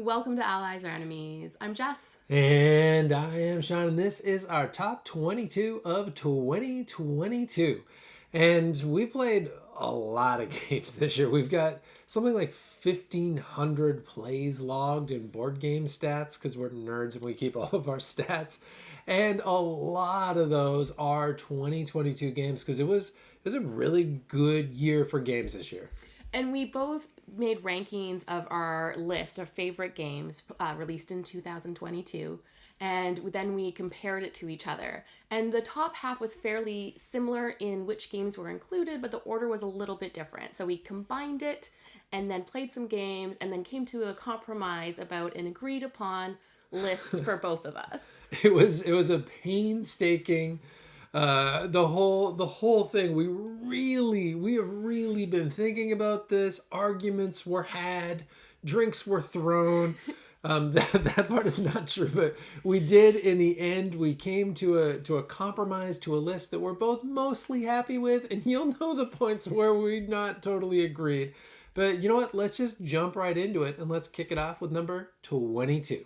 Welcome to Allies or Enemies. I'm Jess. And I am Sean, and this is our top 22 of 2022. And we played a lot of games this year. We've got something like 1,500 plays logged in board game stats because we're nerds and we keep all of our stats. And a lot of those are 2022 games because it was a really good year for games this year. And we both made rankings of our list of favorite games released in 2022. And then we compared it to each other. And the top half was fairly similar in which games were included, but the order was a little bit different. So we combined it and then played some games and then came to a compromise about an agreed upon list for both of us. It was a painstaking the whole thing. We have really been thinking about this. Arguments were had, drinks were thrown. That part is not true, but we did in the end. We came to a compromise, to a list that we're both mostly happy with, and you'll know the points where we not totally agreed. But you know what? Let's just jump right into it and let's kick it off with number 22.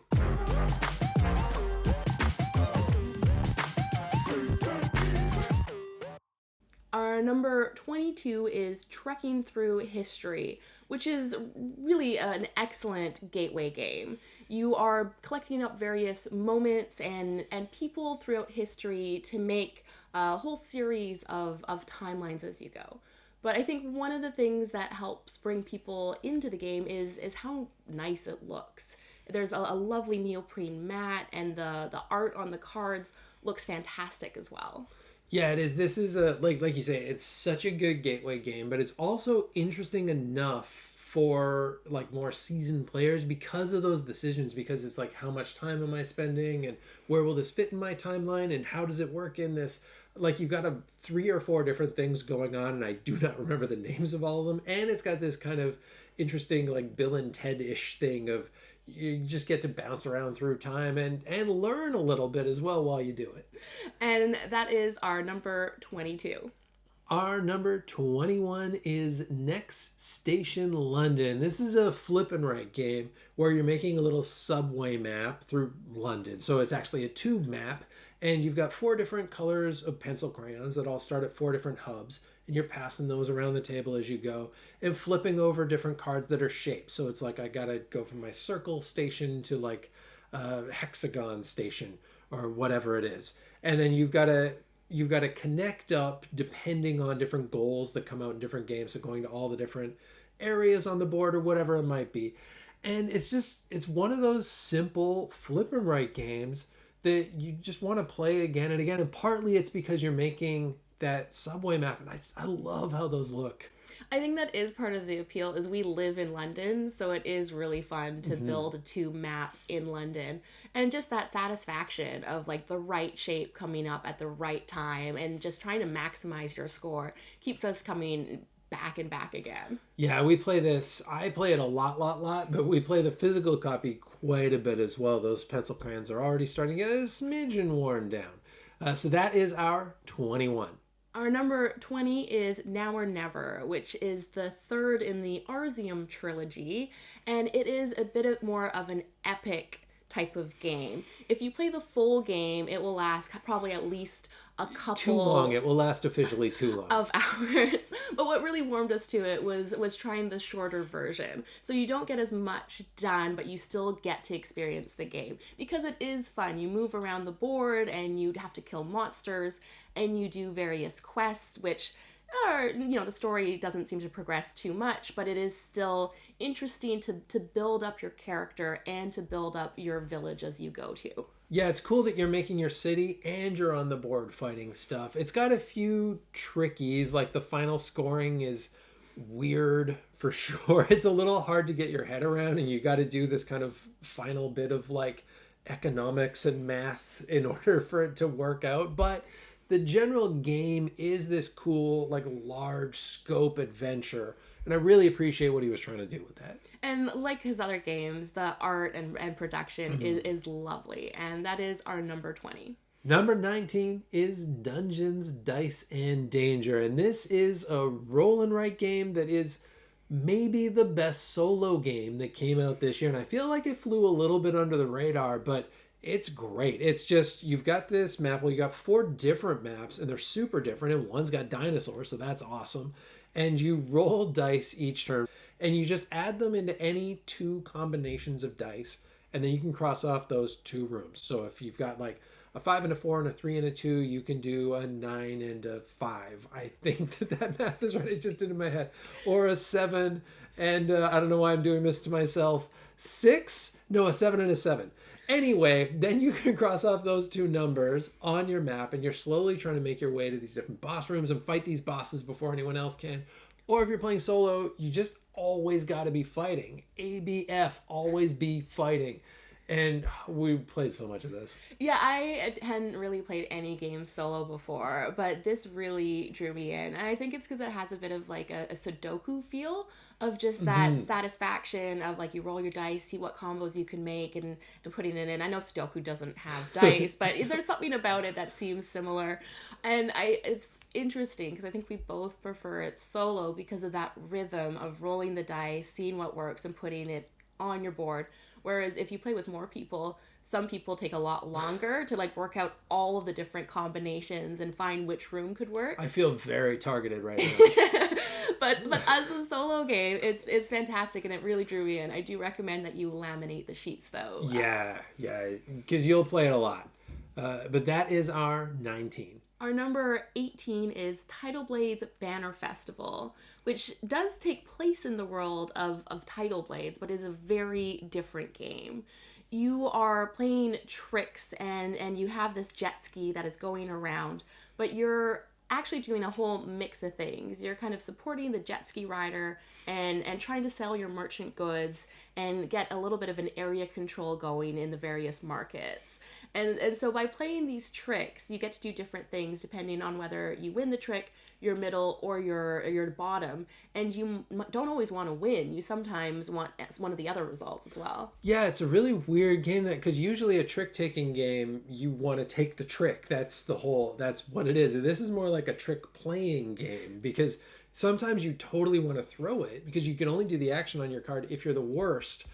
Our number 22 is Trekking Through History, which is really an excellent gateway game. You are collecting up various moments and people throughout history to make a whole series of timelines as you go. But I think one of the things that helps bring people into the game is how nice it looks. There's a lovely neoprene mat, and the art on the cards looks fantastic as well. Yeah, it is. This is a like you say, it's such a good gateway game, but it's also interesting enough for like more seasoned players because of those decisions, because it's like, how much time am I spending and where will this fit in my timeline and how does it work in this? Like, you've got 3 or 4 different things going on, and I do not remember the names of all of them, and it's got this kind of interesting like Bill and Ted-ish thing of you just get to bounce around through time and learn a little bit as well while you do it. And that is our number 22. Our number 21 is Next Station London. This is a flip and write game where you're making a little subway map through London. So it's actually a tube map, and you've got 4 different colors of pencil crayons that all start at 4 different hubs, and you're passing those around the table as you go and flipping over different cards that are shaped. So it's like, I gotta go from my circle station to like a hexagon station or whatever it is. And then you've got to connect up depending on different goals that come out in different games, so going to all the different areas on the board or whatever it might be. And it's one of those simple flip and write games that you just want to play again and again. And partly it's because you're making that subway map, and I love how those look. I think that is part of the appeal, is we live in London, so it is really fun to build a tube map in London. And just that satisfaction of like the right shape coming up at the right time and just trying to maximize your score keeps us coming back and back again. Yeah, we play this. I play it a lot, but we play the physical copy quite a bit as well. Those pencil crayons are already starting to get a smidgen worn down. So that is our 21. Our number 20 is Now or Never, which is the third in the Arzium trilogy, and it is a bit more of an epic type of game. If you play the full game, it will last probably at least a couple... Too long. It will last officially too long. ...of hours. But what really warmed us to it was trying the shorter version. So you don't get as much done, but you still get to experience the game. Because it is fun. You move around the board, and you have to kill monsters, and you do various quests, which are, the story doesn't seem to progress too much, but it is still interesting to build up your character and to build up your village as you go to. Yeah, it's cool that you're making your city and you're on the board fighting stuff. It's got a few trickies, like the final scoring is weird for sure. It's a little hard to get your head around, and you got to do this kind of final bit of like economics and math in order for it to work out. But the general game is this cool, like, large scope adventure. And I really appreciate what he was trying to do with that. And like his other games, the art and production is lovely. And that is our number 20. Number 19 is Dungeons, Dice, and Danger. And this is a roll and write game that is maybe the best solo game that came out this year. And I feel like it flew a little bit under the radar, but it's great. It's just, you've got this map, well, you got 4 different maps, and they're super different, and one's got dinosaurs, so that's awesome. And you roll dice each turn, and you just add them into any 2 combinations of dice, and then you can cross off those 2 rooms. So if you've got like a 5 and a 4 and a 3 and a 2, you can do a 9 and a 5. I think that math is right. It just did in my head. Or a 7 and I don't know why I'm doing this to myself. 6? No, a 7 and a 7. Anyway, then you can cross off those 2 numbers on your map, and you're slowly trying to make your way to these different boss rooms and fight these bosses before anyone else can. Or if you're playing solo, you just always got to be fighting. ABF, always be fighting. And we played so much of this. Yeah, I hadn't really played any games solo before, but this really drew me in. And I think it's because it has a bit of like a Sudoku feel of just that satisfaction of like you roll your dice, see what combos you can make, and putting it in. I know Sudoku doesn't have dice, but there's something about it that seems similar. And it's interesting because I think we both prefer it solo because of that rhythm of rolling the dice, seeing what works, and putting it on your board. Whereas if you play with more people, some people take a lot longer to like work out all of the different combinations and find which room could work. I feel very targeted right now. but as a solo game, it's fantastic, and it really drew me in. I do recommend that you laminate the sheets though. Yeah, because you'll play it a lot. But that is our 19. Our number 18 is Tidal Blades Banner Festival, which does take place in the world of Tidal Blades, but is a very different game. You are playing tricks, and you have this jet ski that is going around, but you're actually doing a whole mix of things. You're kind of supporting the jet ski rider and trying to sell your merchant goods and get a little bit of an area control going in the various markets. And so by playing these tricks, you get to do different things depending on whether you win the trick, your middle, or your bottom. And you don't always want to win. You sometimes want one of the other results as well. Yeah, it's a really weird game because usually a trick-taking game, you want to take the trick. That's what it is. And this is more like a trick-playing game because sometimes you totally want to throw it because you can only do the action on your card if you're the worst.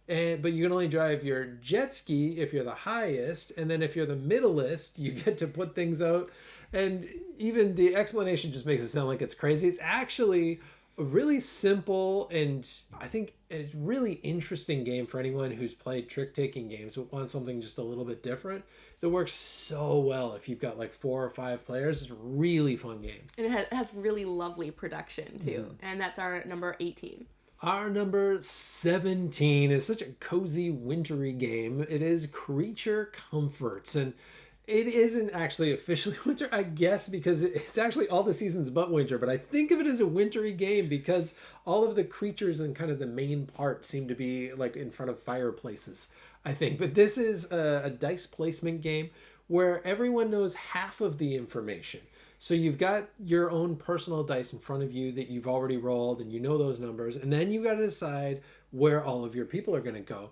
But you can only drive your jet ski if you're the highest. And then if you're the middleist, you get to put things out. And even the explanation just makes it sound like it's crazy. It's actually a really simple and I think a really interesting game for anyone who's played trick-taking games but wants something just a little bit different. That works so well if you've got like 4 or 5 players. It's a really fun game. And it has really lovely production too. And that's our number 18. Our number 17 is such a cozy, wintry game. It is Creature Comforts. And it isn't actually officially winter, I guess, because it's actually all the seasons but winter. But I think of it as a wintry game because all of the creatures and kind of the main part seem to be like in front of fireplaces, I think. But this is a dice placement game where everyone knows half of the information. So you've got your own personal dice in front of you that you've already rolled and you know those numbers. And then you got to decide where all of your people are going to go.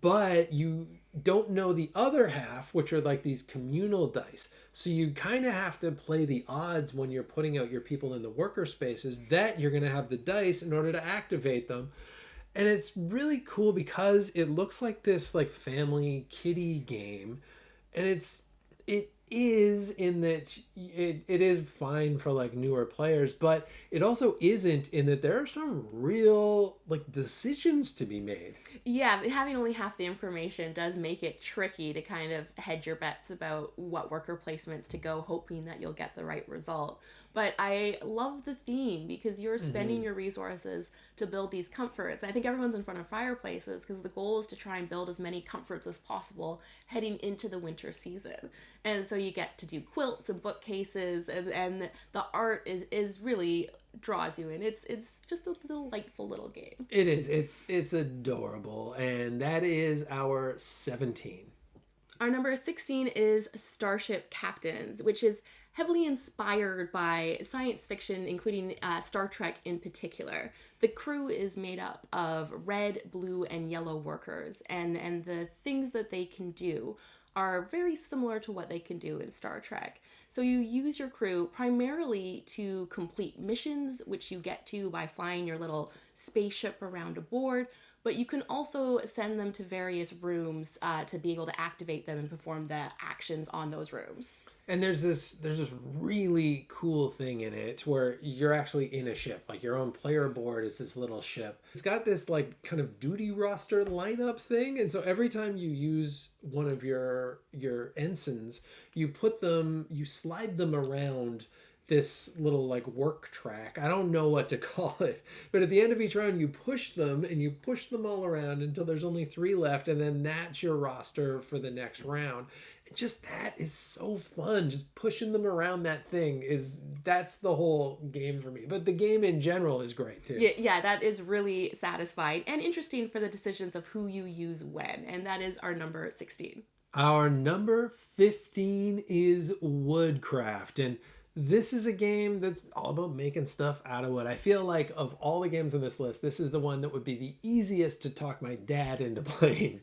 But you don't know the other half, which are like these communal dice. So you kind of have to play the odds when you're putting out your people in the worker spaces that you're going to have the dice in order to activate them. And it's really cool because it looks like this like family kiddie game. And it is in that it is fine for like newer players, but it also isn't in that there are some real like decisions to be made. Yeah, having only half the information does make it tricky to kind of hedge your bets about what worker placements to go, hoping that you'll get the right result. But I love the theme because you're spending your resources to build these comforts. And I think everyone's in front of fireplaces because the goal is to try and build as many comforts as possible heading into the winter season. And so you get to do quilts and bookcases, and the art is really draws you in. It's just a delightful little game. It is. It's adorable. And that is our 17. Our number 16 is Starship Captains, which is heavily inspired by science fiction, including Star Trek in particular. The crew is made up of red, blue, and yellow workers, and the things that they can do are very similar to what they can do in Star Trek. So you use your crew primarily to complete missions, which you get to by flying your little spaceship around a board, but you can also send them to various rooms to be able to activate them and perform the actions on those rooms. And there's this really cool thing in it where you're actually in a ship. Like your own player board is this little ship. It's got this like kind of duty roster lineup thing, and so every time you use one of your ensigns, you slide them around this little like work track. I don't know what to call it, but at the end of each round you push them and you push them all around until there's only 3 left, and then that's your roster for the next round. Just that is so fun. Just pushing them around that thing that's the whole game for me. But the game in general is great too. Yeah, that is really satisfying and interesting for the decisions of who you use when. And that is our number 16. Our number 15 is Woodcraft, and this is a game that's all about making stuff out of wood. I feel like of all the games on this list, this is the one that would be the easiest to talk my dad into playing.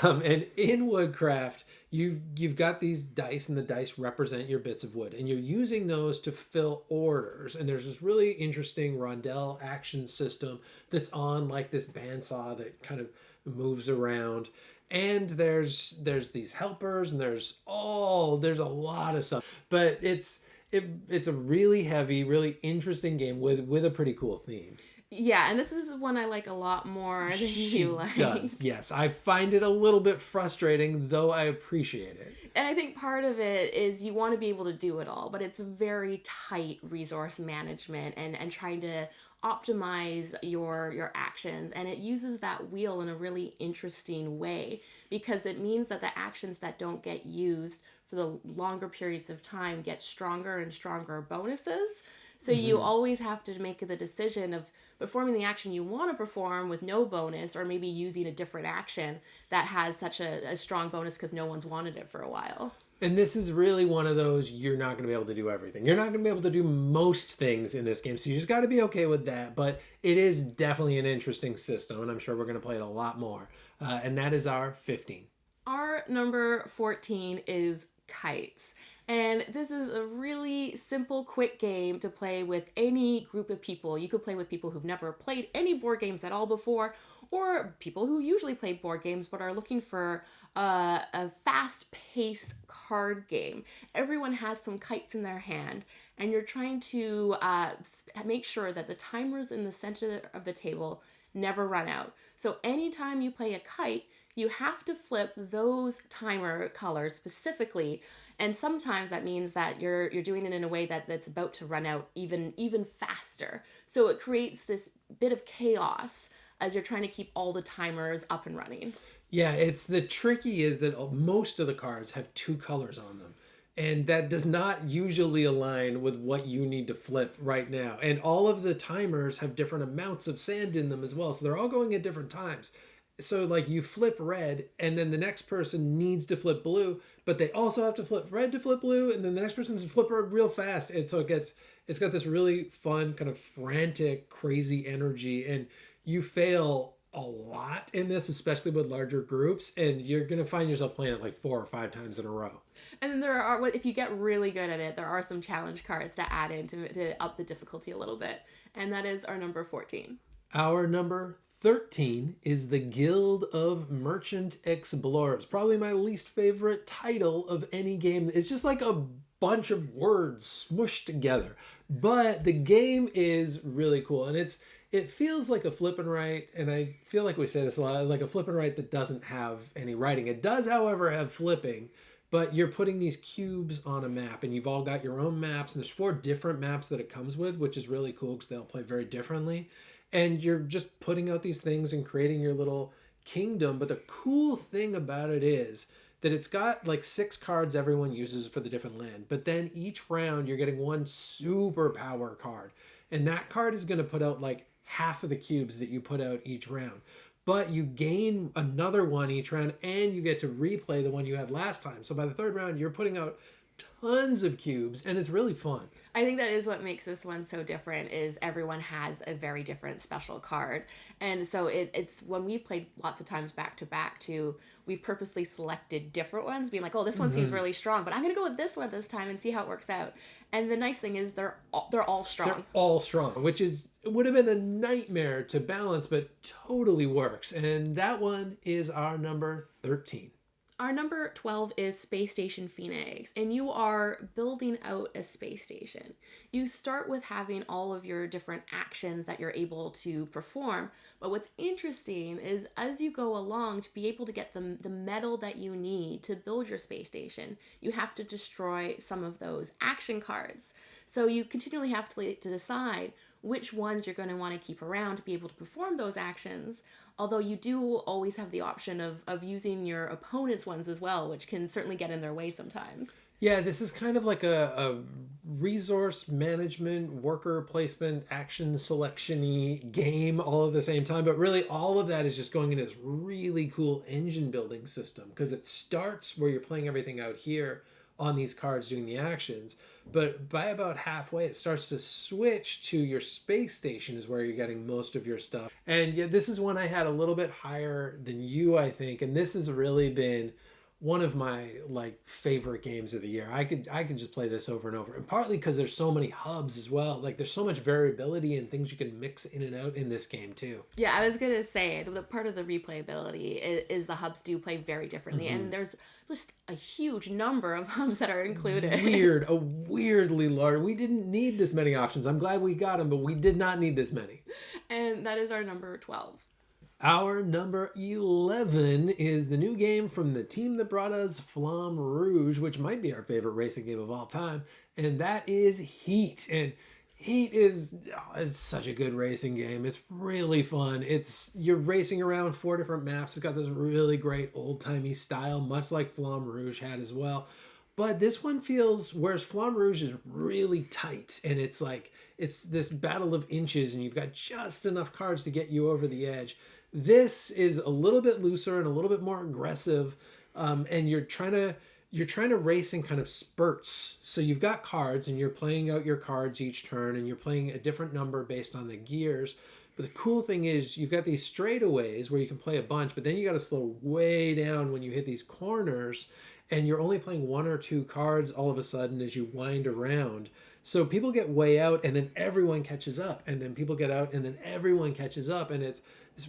And in Woodcraft, you've got these dice, and the dice represent your bits of wood, and you're using those to fill orders. And there's this really interesting rondel action system that's on like this bandsaw that kind of moves around. And there's these helpers, and there's a lot of stuff, but it's a really heavy, really interesting game with a pretty cool theme. Yeah, and this is one I like a lot more than you like. Does. Yes, I find it a little bit frustrating, though I appreciate it. And I think part of it is you want to be able to do it all, but it's very tight resource management and trying to optimize your actions. And it uses that wheel in a really interesting way, because it means that the actions that don't get used for the longer periods of time get stronger and stronger bonuses. So you always have to make the decision of performing the action you want to perform with no bonus, or maybe using a different action that has such a strong bonus because no one's wanted it for a while. And this is really one of those, you're not going to be able to do everything. You're not going to be able to do most things in this game, so you just got to be okay with that. But it is definitely an interesting system, and I'm sure we're going to play it a lot more. And that is our 15. Our number 14 is Kites. And this is a really simple, quick game to play with any group of people. You could play with people who've never played any board games at all before, or people who usually play board games but are looking for a fast-paced card game. Everyone has some kites in their hand, and you're trying to make sure that the timers in the center of the table never run out. So anytime you play a kite, you have to flip those timer colors specifically, and sometimes that means that you're doing it in a way that's about to run out even faster. So it creates this bit of chaos as you're trying to keep all the timers up and running. Yeah, it's the tricky is that most of the cards have 2 colors on them. And that does not usually align with what you need to flip right now. And all of the timers have different amounts of sand in them as well. So they're all going at different times. So like you flip red, and then the next person needs to flip blue, but they also have to flip red to flip blue, and then the next person has to flip red real fast. And so it's got this really fun kind of frantic, crazy energy, and you fail a lot in this, especially with larger groups, and you're going to find yourself playing it like 4 or 5 times in a row. And then there are, if you get really good at it, there are some challenge cards to add in to up the difficulty a little bit. And that is our number 14. Our number 13 is the Guild of Merchant Explorers. Probably my least favorite title of any game. It's just like a bunch of words smushed together. But the game is really cool, and it feels like a flip and write, and I feel like we say this a lot, like a flip and write that doesn't have any writing. It does, however, have flipping, but you're putting these cubes on a map, and you've all got your own maps, and there's 4 different maps that it comes with, which is really cool because they'll play very differently. And you're just putting out these things and creating your little kingdom. But the cool thing about it is that it's got like 6 cards everyone uses for the different land. But then each round you're getting one superpower card. And that card is going to put out like half of the cubes that you put out each round. But you gain another one each round, and you get to replay the one you had last time. So by the 3rd round, you're putting out tons of cubes, and it's really fun. I think that is what makes this one so different is everyone has a very different special card. And so it's when we've played lots of times back to back too, we've purposely selected different ones, being like, oh, this one seems really strong, but I'm going to go with this one this time and see how it works out. And the nice thing is they're all strong. They're all strong, which is it would have been a nightmare to balance, but totally works. And that one is our number 13. Our number 12 is Space Station Phoenix, and you are building out a space station. You start with having all of your different actions that you're able to perform, but what's interesting is as you go along, to be able to get the metal that you need to build your space station, you have to destroy some of those action cards. So you continually have to decide which ones you're going to want to keep around to be able to perform those actions. Although you do always have the option of using your opponent's ones as well, which can certainly get in their way sometimes. Yeah, this is kind of like a resource management, worker placement, action selection-y game all at the same time. But really all of that is just going into this really cool engine building system because it starts where you're playing everything out here on these cards doing the actions. But by about halfway, it starts to switch to your space station is where you're getting most of your stuff. And yeah, this is one I had a little bit higher than you, I think. And this has really been one of my favorite games of the year. I could just play this over and over. And partly because there's so many hubs as well. Like there's so much variability and things you can mix in and out in this game too. Yeah, I was going to say the part of the replayability is the hubs do play very differently. Mm-hmm. And there's just a huge number of hubs that are included. Weirdly large. We didn't need this many options. I'm glad we got them, but we did not need this many. And that is our number 12. Our number 11 is the new game from the team that brought us Flamme Rouge, which might be our favorite racing game of all time, and that is Heat. And Heat is such a good racing game. It's really fun. You're racing around 4 different maps. It's got this really great old-timey style, much like Flamme Rouge had as well. But this one whereas Flamme Rouge is really tight, and it's this battle of inches, and you've got just enough cards to get you over the edge. This is a little bit looser and a little bit more aggressive, and you're trying to race in kind of spurts. So you've got cards, and you're playing out your cards each turn, and you're playing a different number based on the gears. But the cool thing is you've got these straightaways where you can play a bunch, but then you got to slow way down when you hit these corners, and you're only playing 1 or 2 cards all of a sudden as you wind around. So people get way out, and then everyone catches up, and then people get out, and then everyone catches up, and it's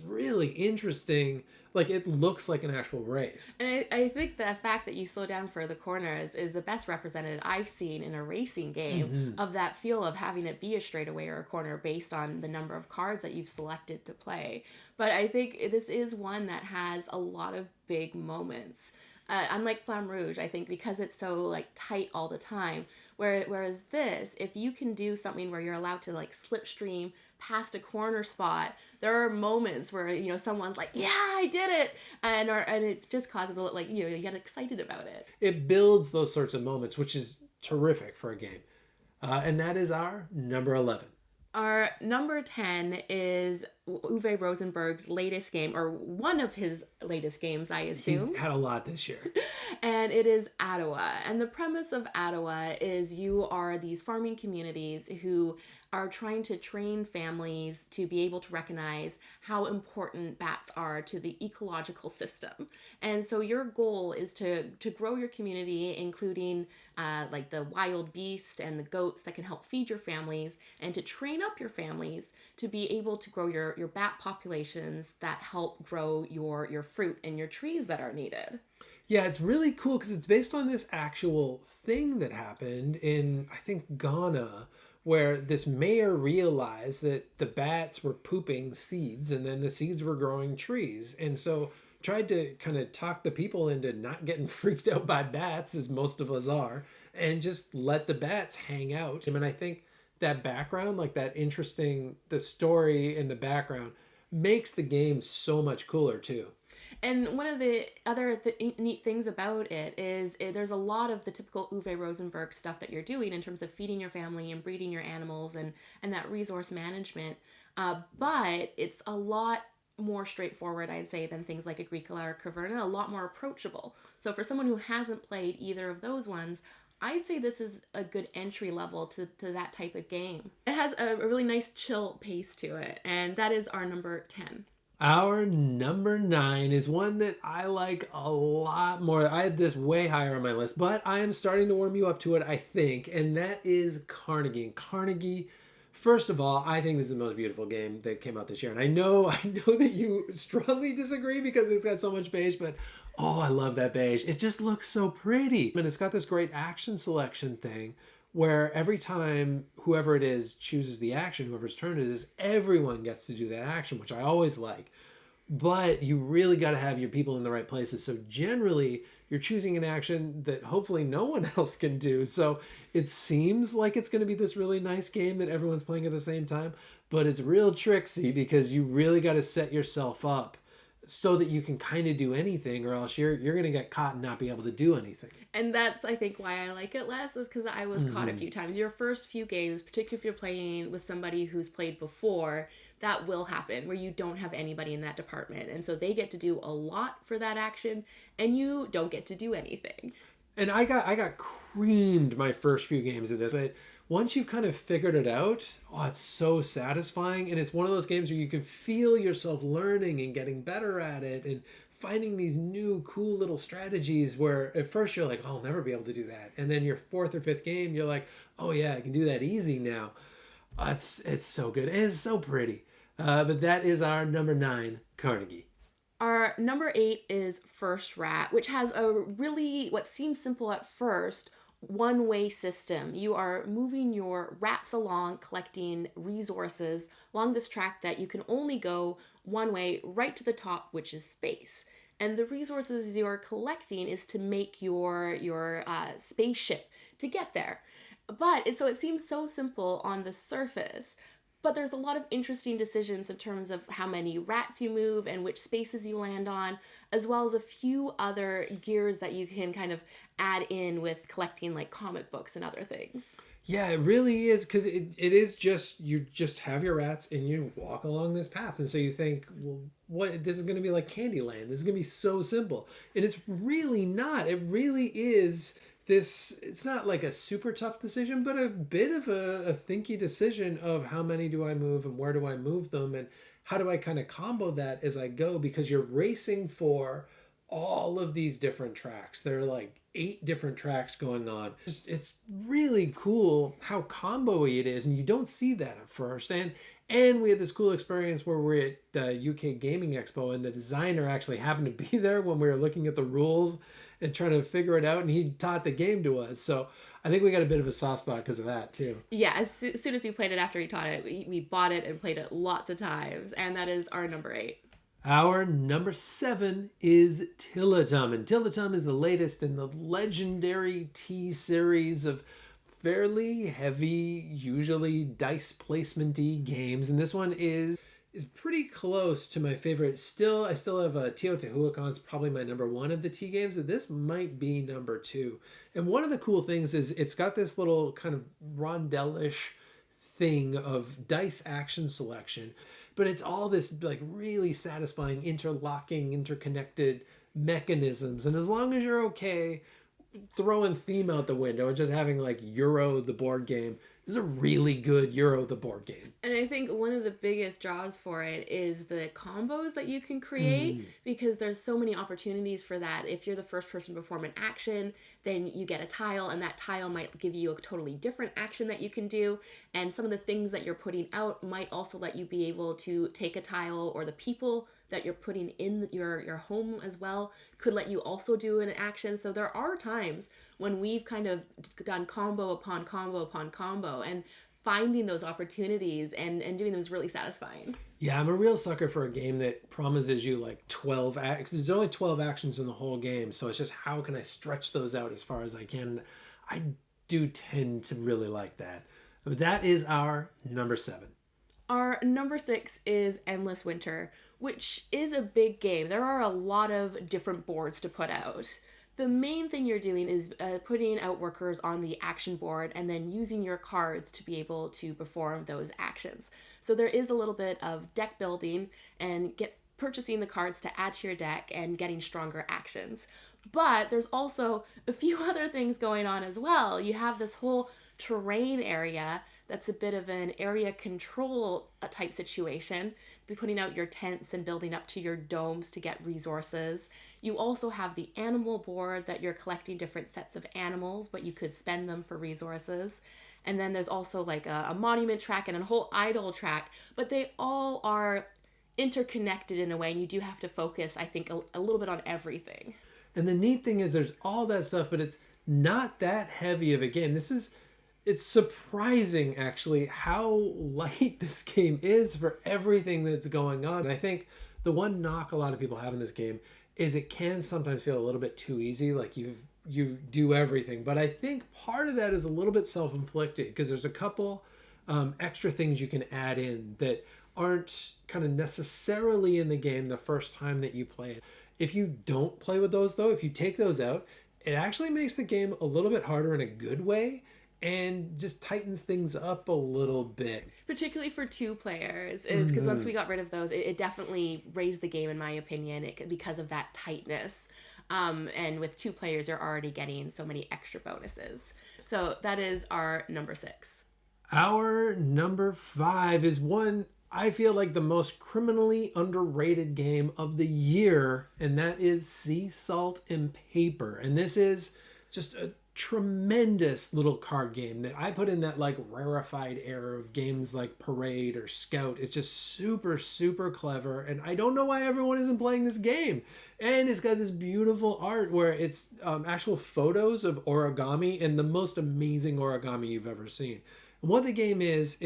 really interesting. Like it looks like an actual race. And I think the fact that you slow down for the corners is the best represented I've seen in a racing game of that feel of having it be a straightaway or a corner based on the number of cards that you've selected to play. But I think this is one that has a lot of big moments. Unlike Flamme Rouge, I think because it's so tight all the time. Whereas this, if you can do something where you're allowed to slipstream past a corner spot, there are moments where someone's like, yeah, I did it, and it just causes a little you get excited about it. It builds those sorts of moments, which is terrific for a game, and that is our number 11. Our number 10 is Uwe Rosenberg's latest game, or one of his latest games, I assume. He's had a lot this year. And it is Ottawa. And the premise of Ottawa is you are these farming communities who are trying to train families to be able to recognize how important bats are to the ecological system. And so your goal is to grow your community, including the wild beasts and the goats that can help feed your families, and to train up your families to be able to grow your bat populations that help grow your fruit and your trees that are needed. Yeah, it's really cool because it's based on this actual thing that happened in, I think, Ghana, where this mayor realized that the bats were pooping seeds and then the seeds were growing trees. And so tried to kind of talk the people into not getting freaked out by bats, as most of us are, and just let the bats hang out. I mean, I think that background, the story in the background makes the game so much cooler too. And one of the other neat things about it is there's a lot of the typical Uwe Rosenberg stuff that you're doing in terms of feeding your family and breeding your animals and that resource management. But it's a lot more straightforward, I'd say, than things like Agricola or Caverna, a lot more approachable. So for someone who hasn't played either of those ones, I'd say this is a good entry level to that type of game. It has a really nice chill pace to it, and that is our number 10. Our number 9 is one that I like a lot more. I had this way higher on my list, but I am starting to warm you up to it, I think, and that is Carnegie. And Carnegie, first of all, I think this is the most beautiful game that came out this year. And I know that you strongly disagree because it's got so much beige, but oh, I love that beige. It just looks so pretty. And it's got this great action selection thing where every time whoever it is chooses the action, whoever's turn it is, everyone gets to do that action, which I always like. But you really got to have your people in the right places. So generally, you're choosing an action that hopefully no one else can do. So it seems like it's going to be this really nice game that everyone's playing at the same time, but it's real tricksy because you really got to set yourself up so that you can kind of do anything, or else you're going to get caught and not be able to do anything. And that's, I think, why I like it less, is because I was caught a few times. Your first few games, particularly if you're playing with somebody who's played before, that will happen where you don't have anybody in that department. And so they get to do a lot for that action, and you don't get to do anything. And I got creamed my first few games of this, but once you've kind of figured it out, oh, it's so satisfying. And it's one of those games where you can feel yourself learning and getting better at it and finding these new cool little strategies where at first you're like, oh, I'll never be able to do that. And then your fourth or fifth game, you're like, oh yeah, I can do that easy now. It's so good. It's so pretty. But that is our number 9, Carnegie. Our number 8 is First Rat, which has a really, what seems simple at first, one-way system. You are moving your rats along, collecting resources along this track that you can only go one way, right to the top, which is space. And the resources you're collecting is to make your spaceship to get there. But so it seems so simple on the surface, but there's a lot of interesting decisions in terms of how many rats you move and which spaces you land on, as well as a few other gears that you can kind of add in with collecting like comic books and other things. Yeah, it really is, because it is just, you just have your rats and you walk along this path. And so you think, well, what, this is going to be like Candyland. This is going to be so simple. And it's really not. It really is this, it's not like a super tough decision, but a bit of a thinky decision of how many do I move and where do I move them and how do I kind of combo that as I go, because you're racing for all of these different tracks. There are like 8 different tracks going on. It's really cool how combo-y it is, and you don't see that at first. And we had this cool experience where we're at the UK Gaming Expo, and the designer actually happened to be there when we were looking at the rules and trying to figure it out, and he taught the game to us. So I think we got a bit of a soft spot because of that too. Yeah, as soon as we played it after he taught it, we bought it and played it lots of times, and that is our number 8. Our number 7 is Tillatum, and Tillatum is the latest in the legendary T-series of fairly heavy, usually dice placement-y games, and this one is pretty close to my favorite. I still have Teotihuacan's probably my number 1 of the T games, but this might be number 2. And one of the cool things is it's got this little kind of rondelle-ish thing of dice action selection, but it's all this like really satisfying interlocking, interconnected mechanisms. And as long as you're okay throwing theme out the window and just having like Euro the board game, this is a really good Euro the board game. And I think one of the biggest draws for it is the combos that you can create, because there's so many opportunities for that. If you're the first person to perform an action, then you get a tile, and that tile might give you a totally different action that you can do. And some of the things that you're putting out might also let you be able to take a tile, or the people that you're putting in your home as well could let you also do an action. So there are times when we've kind of done combo upon combo upon combo, and finding those opportunities and doing them is really satisfying. Yeah, I'm a real sucker for a game that promises you like 12 actions. There's only 12 actions in the whole game, so it's just how can I stretch those out as far as I can. I do tend to really like that. But that is our number 7. Our number 6 is Endless Winter, which is a big game. There are a lot of different boards to put out. The main thing you're doing is putting out workers on the action board and then using your cards to be able to perform those actions. So there is a little bit of deck building and purchasing the cards to add to your deck and getting stronger actions. But there's also a few other things going on as well. You have this whole terrain area that's a bit of an area control type situation. Be putting out your tents and building up to your domes to get resources. You also have the animal board that you're collecting different sets of animals, but you could spend them for resources. And then there's also like a monument track and a whole idol track, but they all are interconnected in a way, and you do have to focus, I think, a little bit on everything. And the neat thing is there's all that stuff, but it's not that heavy of a game. It's surprising actually how light this game is for everything that's going on. And I think the one knock a lot of people have in this game is it can sometimes feel a little bit too easy, like you do everything. But I think part of that is a little bit self-inflicted, because there's a couple extra things you can add in that aren't kind of necessarily in the game the first time that you play it. If you don't play with those though, if you take those out, it actually makes the game a little bit harder in a good way, and just tightens things up a little bit. Particularly for 2 players, is because once we got rid of those, it definitely raised the game, in my opinion, because of that tightness. And with 2 players, you're already getting so many extra bonuses. So that is our number 6. Our number 5 is one I feel like the most criminally underrated game of the year, and that is Sea Salt and Paper. And this is just a tremendous little card game that I put in that like rarefied era of games like Parade or Scout. It's just super, super clever, and I don't know why everyone isn't playing this game. And it's got this beautiful art where it's actual photos of origami, and the most amazing origami you've ever seen. And what the game is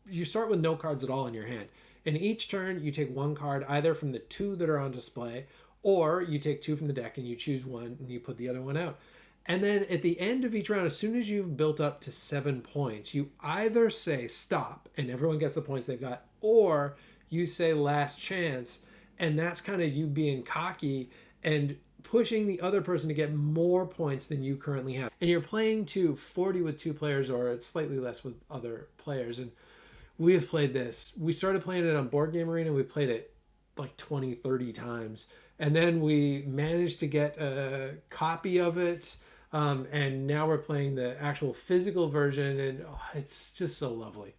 you start with no cards at all in your hand, and each turn you take 1 card either from the 2 that are on display, or you take 2 from the deck and you choose one and you put the other one out. And then at the end of each round, as soon as you've built up to 7 points, you either say stop and everyone gets the points they've got, or you say last chance, and that's kind of you being cocky and pushing the other person to get more points than you currently have. And you're playing to 40 with 2 players, or it's slightly less with other players. And we have played this. We started playing it on Board Game Arena. We played it like 20, 30 times. And then we managed to get a copy of it. And now we're playing the actual physical version, and it's just so lovely.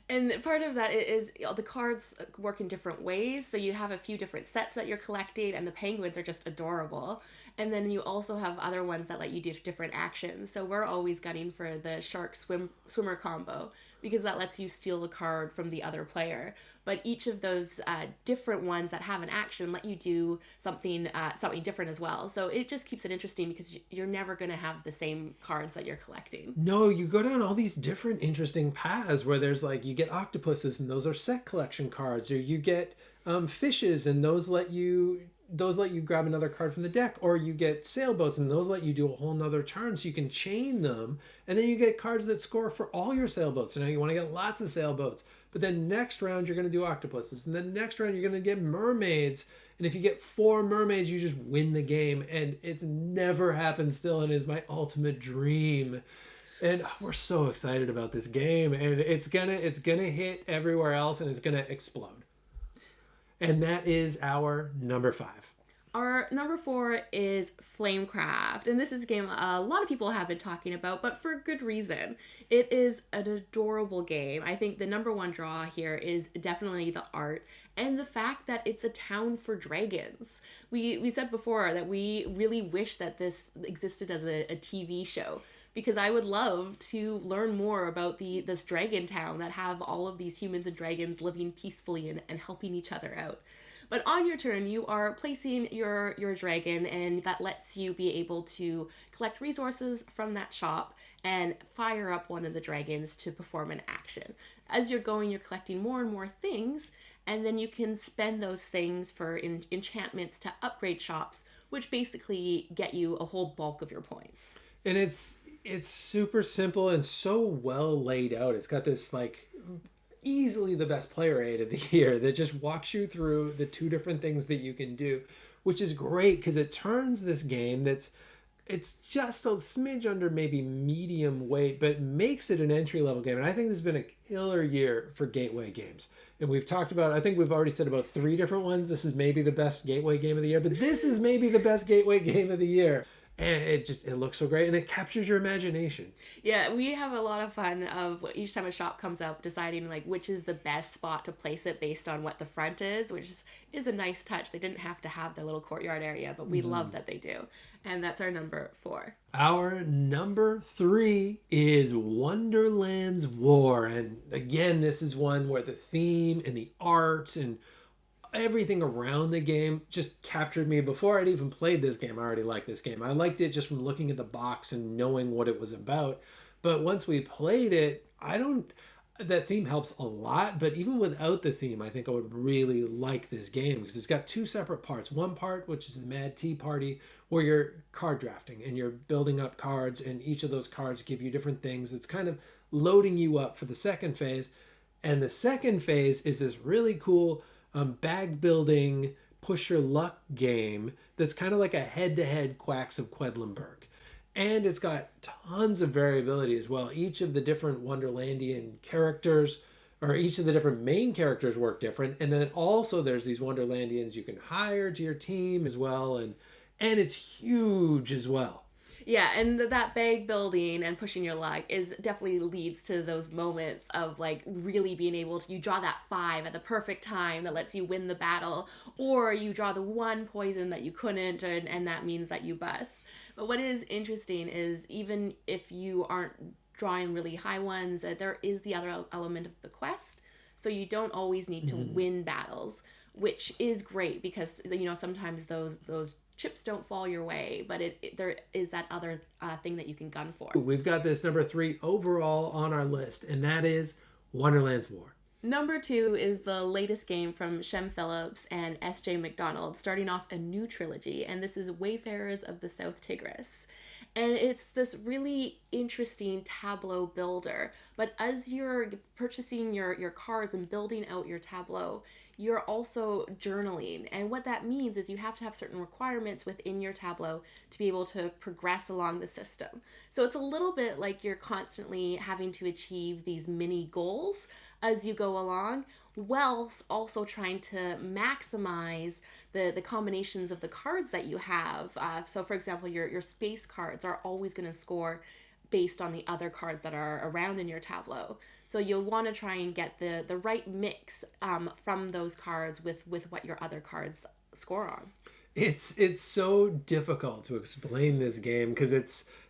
And part of that is the cards work in different ways. So you have a few different sets that you're collecting, and the penguins are just adorable. And then you also have other ones that let you do different actions. So we're always gunning for the shark swimmer combo, because that lets you steal a card from the other player. But each of those different ones that have an action let you do something different as well. So it just keeps it interesting, because you're never going to have the same cards that you're collecting. No, you go down all these different interesting paths where there's like, you get octopuses and those are set collection cards, or you get fishes and those let you grab another card from the deck, or you get sailboats and those let you do a whole nother turn so you can chain them, and then you get cards that score for all your sailboats. So now you want to get lots of sailboats, but then next round you're going to do octopuses, and then next round you're going to get mermaids, and if you get 4 mermaids you just win the game. And it's never happened still, and is my ultimate dream. And we're so excited about this game, and it's gonna hit everywhere else, and it's gonna explode. And that is our number 5. Our number 4 is Flamecraft, and this is a game a lot of people have been talking about, but for good reason. It is an adorable game. I think the number 1 draw here is definitely the art and the fact that it's a town for dragons. We said before that we really wish that this existed as a TV show, because I would love to learn more about this dragon town that have all of these humans and dragons living peacefully and helping each other out. But on your turn, you are placing your dragon, and that lets you be able to collect resources from that shop and fire up one of the dragons to perform an action. As you're going, you're collecting more and more things, and then you can spend those things for enchantments to upgrade shops, which basically get you a whole bulk of your points. And it's super simple and so well laid out. It's got this like easily the best player aid of the year that just walks you through the 2 different things that you can do, which is great because it turns this game it's just a smidge under maybe medium weight, but makes it an entry-level game. And I think this has been a killer year for gateway games. And we've talked about, I think we've already said about 3 different ones. This is maybe the best gateway game of the year, but this is maybe the best gateway game of the year. And it looks so great and it captures your imagination. Yeah, we have a lot of fun of each time a shop comes up deciding like which is the best spot to place it based on what the front is, which is a nice touch. They didn't have to have their little courtyard area, but we love that they do. And that's our number 4. Our number 3 is Wonderland's War. And again, this is one where the theme and the art and everything around the game just captured me. Before I'd even played this game, I already liked this game. I liked it just from looking at the box and knowing what it was about. But once we played it, that theme helps a lot, but even without the theme, I think I would really like this game because it's got 2 separate parts. One part, which is the Mad Tea Party, where you're card drafting and you're building up cards, and each of those cards give you different things. It's kind of loading you up for the second phase. And the second phase is this really cool bag building, push your luck game that's kind of like a head-to-head Quacks of Quedlinburg. And it's got tons of variability as well. Each of the different Wonderlandian characters, or each of the different main characters work different. And then also there's these Wonderlandians you can hire to your team as well. And it's huge as well. Yeah, and that bag building and pushing your luck definitely leads to those moments of like really being able to, you draw that 5 at the perfect time that lets you win the battle, or you draw the 1 poison that you couldn't, and that means that you bust. But what is interesting is even if you aren't drawing really high ones, there is the other element of the quest. So you don't always need to win battles, which is great because, you know, sometimes those chips don't fall your way, but there is that other thing that you can gun for. We've got this number 3 overall on our list, and that is Wonderland's War. Number 2 is the latest game from Shem Phillips and S.J. McDonald, starting off a new trilogy, and this is Wayfarers of the South Tigris. And it's this really interesting tableau builder, but as you're purchasing your cards and building out your tableau, you're also journaling. And what that means is you have to have certain requirements within your tableau to be able to progress along the system. So it's a little bit like you're constantly having to achieve these mini goals as you go along, whilst also trying to maximize the combinations of the cards that you have. So for example, your space cards are always going to score based on the other cards that are around in your tableau. So you'll want to try and get the right mix from those cards with what your other cards score on. It's so difficult to explain this game because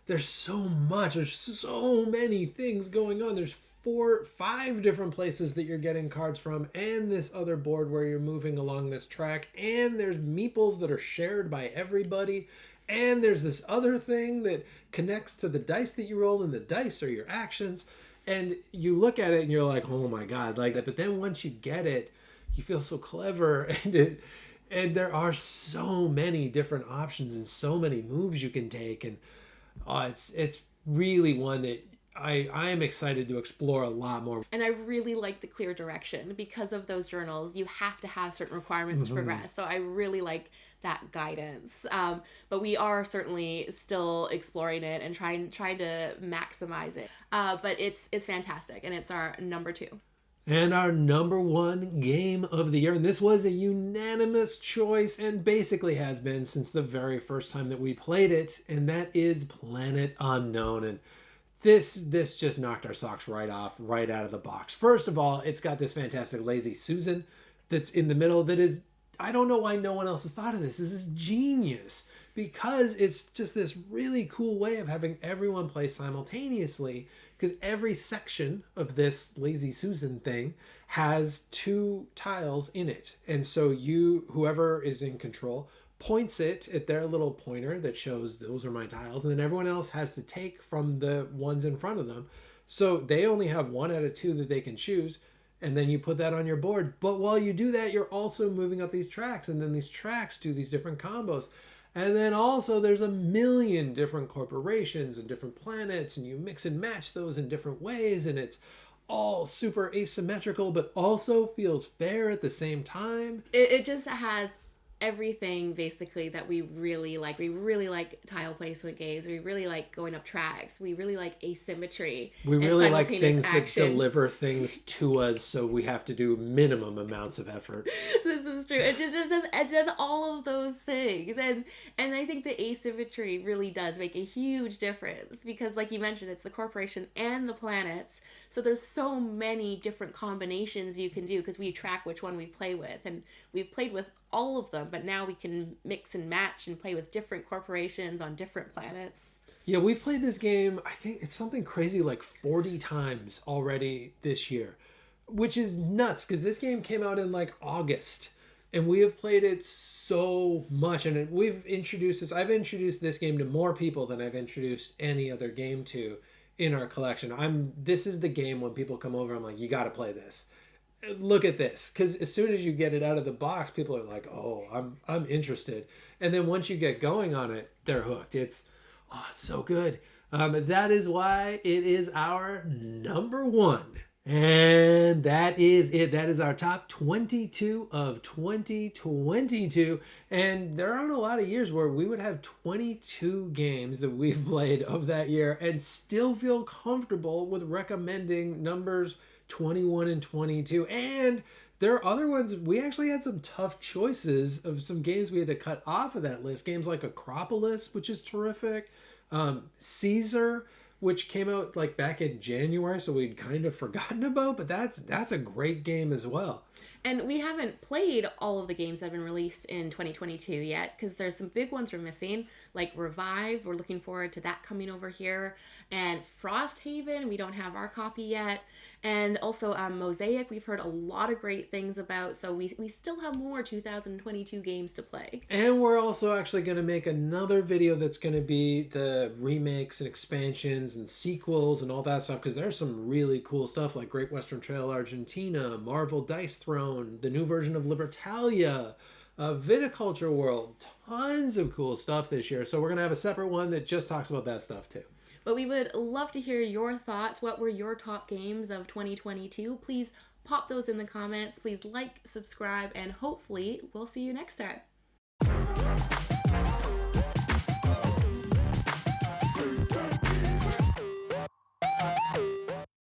there's so much. There's so many things going on. There's 5 different places that you're getting cards from, and this other board where you're moving along this track, and there's meeples that are shared by everybody, and there's this other thing that connects to the dice that you roll, and the dice are your actions. And you look at it and you're like, oh my God, like that. But then once you get it, you feel so clever, and there are so many different options and so many moves you can take. And it's really one that I am excited to explore a lot more. And I really like the clear direction because of those journals. You have to have certain requirements to progress. So I really like that guidance. But we are certainly still exploring it and trying to maximize it. But it's fantastic, and it's our number 2. And our number 1 game of the year, and this was a unanimous choice and basically has been since the very first time that we played it, and that is Planet Unknown. And this just knocked our socks right off, right out of the box. First of all, it's got this fantastic Lazy Susan that's in the middle that is, I don't know why no one else has thought of this. This is genius because it's just this really cool way of having everyone play simultaneously, because every section of this Lazy Susan thing has 2 tiles in it. And so whoever is in control, points it at their little pointer that shows those are my tiles, and then everyone else has to take from the ones in front of them. So they only have 1 out of 2 that they can choose, and then you put that on your board. But while you do that, you're also moving up these tracks, and then these tracks do these different combos. And then also there's a million different corporations and different planets, and you mix and match those in different ways, and it's all super asymmetrical, but also feels fair at the same time. It just has everything basically that we really like. We really like tile placement games. We really like going up tracks. We really like asymmetry We and really like simultaneous things that action. deliver things to us, so we have to do minimum amounts of effort. This is true. It does all of those things, and I think the asymmetry really does make a huge difference because, like you mentioned, it's the corporation and the planets. So there's so many different combinations you can do because we track which one we play with, and we've played with all of them, but now we can mix and match and play with different corporations on different planets. Yeah, we've played this game, I think it's something crazy like 40 times already this year, which is nuts because this game came out in like August and we have played it so much. And we've introduced this, I've introduced this game to more people than I've introduced any other game to in our collection. This is the game when people come over, I'm like, you got to play this. Look at this, because as soon as you get it out of the box, people are like, oh, I'm interested. And then once you get going on it, they're hooked. It's so good. That is why it is our number one. And that is it. That is our top 22 of 2022. And there aren't a lot of years where we would have 22 games that we've played of that year and still feel comfortable with recommending numbers 21 and 22. And there are other ones. We actually had some tough choices of some games we had to cut off of that list. Games like Acropolis, which is terrific. Caesar, which came out like back in January, so we'd kind of forgotten about, but that's a great game as well. And we haven't played all of the games that have been released in 2022 yet because there's some big ones we're missing, like Revive. We're looking forward to that coming over here. And Frosthaven, we don't have our copy yet. And also Mosaic, we've heard a lot of great things about. So we still have more 2022 games to play. And we're also actually going to make another video that's going to be the remakes and expansions and sequels and all that stuff, because there's some really cool stuff like Great Western Trail Argentina, Marvel Dice Throne, the new version of Libertalia, Viticulture World, tons of cool stuff this year. So we're going to have a separate one that just talks about that stuff too. But we would love to hear your thoughts. What were your top games of 2022? Please pop those in the comments. Please like, subscribe, and hopefully we'll see you next time.